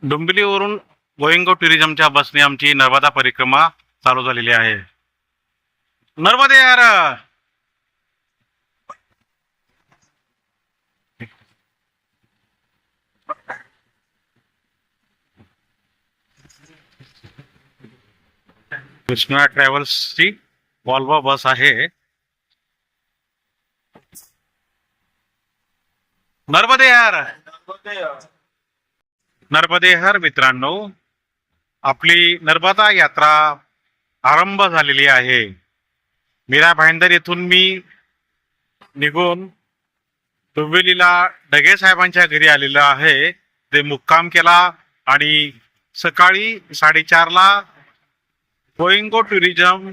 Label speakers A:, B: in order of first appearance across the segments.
A: डोंबिवलीवरून गोइंगो टुरिझमच्या बसने आमची नर्मदा परिक्रमा चालू झालेली आहे. नर्मदे यार. कृष्णा ट्रॅव्हल्सची वॉल्वो बस आहे. नर्मदे यार. नर्मदे हर मित्रांनो, आपली नर्मदा यात्रा आरंभ झालेली आहे. मीरा भाईंदर येथून मी निघून डोंबिवलीला ढगे साहेबांच्या घरी आलेलो आहे. ते मुक्काम केला आणि सकाळी 4:30ला गोइंगो टुरिझम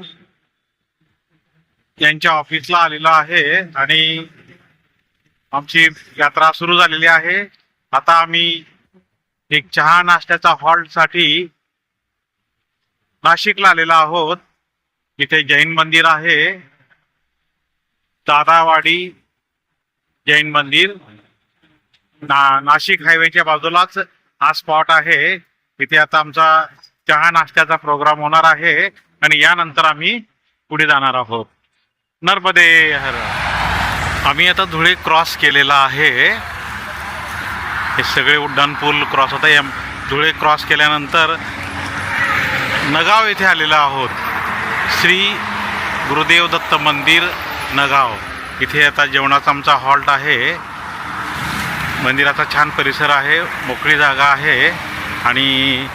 A: यांच्या ऑफिसला आलेलो आहे आणि आमची यात्रा सुरू झालेली आहे. आता आम्ही एक चहा नाश्त्याचा हॉल्ट साठी नाशिकला आलेलो आहोत. इथे जैन मंदिर आहे, दादावाडी जैन मंदिर. नाशिक हायवेच्या बाजूलाच हा स्पॉट आहे. इथे आता आमचा चहा नाश्त्याचा प्रोग्राम होणार आहे आणि यानंतर आम्ही पुढे जाणार आहोत. नर्मदे हर. आम्ही आता धुळे क्रॉस केलेला आहे. हे सगळे उड्डाण पूल क्रॉस होता. या धुळे क्रॉस केल्यानंतर नगाव येथे आलेलो आहोत. श्री गुरुदेव दत्त मंदिर नगाव. इथे आता जेवणाचा आमचा हॉल्ट आहे. मंदिराचा छान परिसर आहे, मोकळी जागा आहे आणि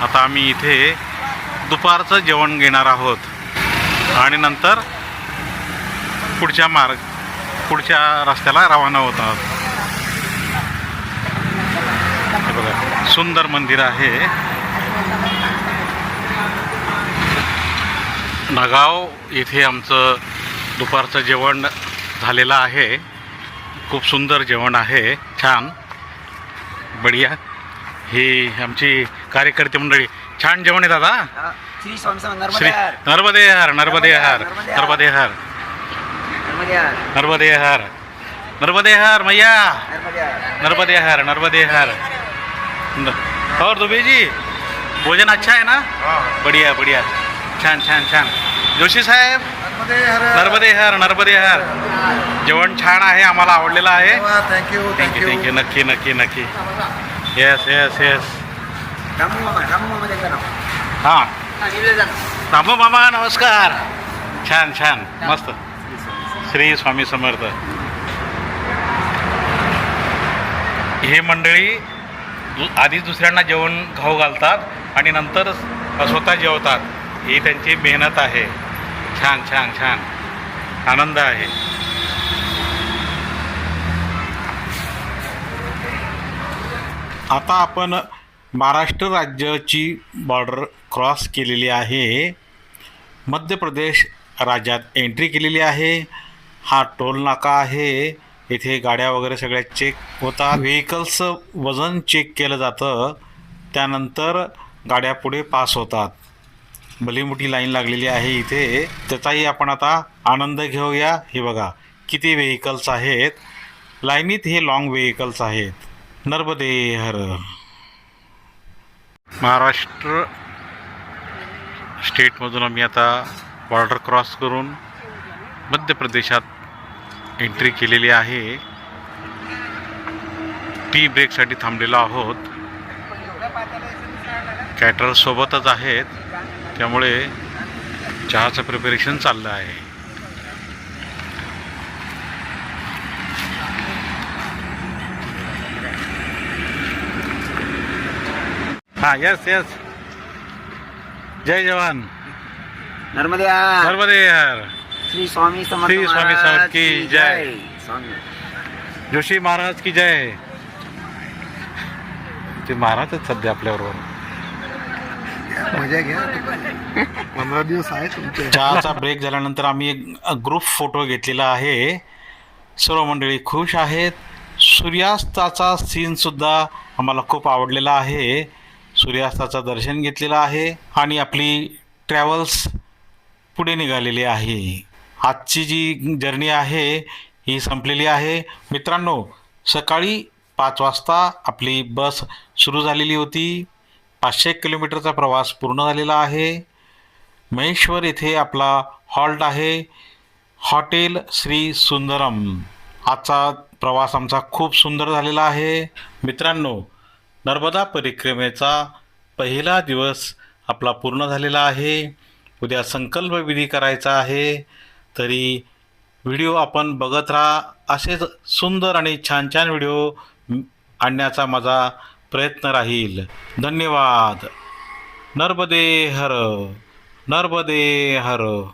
A: आता आम्ही इथे दुपारचं जेवण घेणार आहोत आणि नंतर पुढच्या रस्त्याला रवाना होत आहोत. हे बघा, सुंदर मंदिर आहे. नगाव येथे आमचं दुपारचं जेवण झालेलं आहे. खूप सुंदर जेवण आहे, छान बढिया. ही आमची कार्यकर्ते मंडळी. छान जेवण आहे दादा.
B: श्री स्वामी समर्थ.
A: श्री नर्मदे हर. नर्मदे हर. नर्मदे हर. नर्मदे हर. नर्मदे हर मैया. नर्मदे हर. नर्मदे हर. और दुबे जी, भोजन अच्छा है ना? बढ़िया बढ़िया, छान छान छान. जोशी साहेब, नर्मदे हर. नर्मदे हर. जेवण छान आहे, आम्हाला आवडलेलं आहे.
B: Thank you
A: thank you thank you. नक्की नक्की नक्की. Yes yes yes. हां, रामू मामा नमस्कार. छान छान मस्त. श्री स्वामी समर्थ. हे मंडळी आधीच दुसऱ्यांना जेवण खाऊ घालतात आणि नंतर स्वतः जेवतात. ही त्यांची मेहनत आहे. छान छान छान, आनंद आहे. आता आपण महाराष्ट्र राज्याची बॉर्डर क्रॉस केलेली आहे. मध्य प्रदेश राज्यात एंट्री केलेली आहे. हा टोल नाका आहे. इथे गाड्या वगैरे सगळ्या चेक होतात. व्हेकल्सचं वजन चेक केलं जातं, त्यानंतर गाड्या पुढे पास होतात. भली मोठी लाईन लागलेली आहे इथे. त्याचाही आपण आता आनंद घेऊया. हे बघा किती व्हेकल्स आहेत लाईनीत. हे लॉंग व्हेकल्स आहेत. नर्मदे हर. महाराष्ट्र स्टेटमधून आम्ही आता बॉर्डर क्रॉस करून मध्य प्रदेशात एंट्री केलेली आहे. टी ब्रेकसाठी थांबलेलो आहोत. कॅटरर्स सोबतच आहेत, त्यामुळे चहाचं प्रिपरेशन चाललं आहे. हां, यस यस. जय जवान.
B: नर्मदे.
A: नर्मदे हर.
B: श्री स्वामी समर्थ.
A: श्री स्वामी समर्थ की जय.
B: स्वामी
A: जोशी महाराज की जय. ते महाराजच सध्या आपल्याबरोबर.
B: मजा घ्या. 15 दिवस आहे तुमचे.
A: चहाचा ब्रेक झाल्यानंतर आम्ही एक ग्रुप फोटो घेतलेला आहे. सर्व मंडळी खुश आहेत. सूर्यास्ताचा सीन सुद्धा आम्हाला खूप आवडलेला आहे. सूर्यास्ताचं दर्शन घेतलेलं आहे आणि आपली ट्रॅव्हल्स पुढे निघालेली आहे. आजची जी जर्नी आहे ही संपलेली आहे. मित्रांनो, सकाळी 5 वाजता आपली बस सुरू झालेली होती. 500 किलोमीटरचा प्रवास पूर्ण झालेला आहे. महेश्वर येथे आपला हॉल्ट आहे, हॉटेल श्री सुंदरम. आजचा प्रवास आमचा खूप सुंदर झालेला आहे. मित्रांनो, नर्मदा परिक्रमेचा पहिला दिवस आपला पूर्ण झालेला आहे. उद्या संकल्प विधी करायचा आहे. तरी व्हिडिओ आपण बघत राहा. असेच सुंदर आणि छान छान व्हिडिओ आणण्याचा माझा प्रयत्न राहील. धन्यवाद. नर्मदे हर, नर्मदे हर.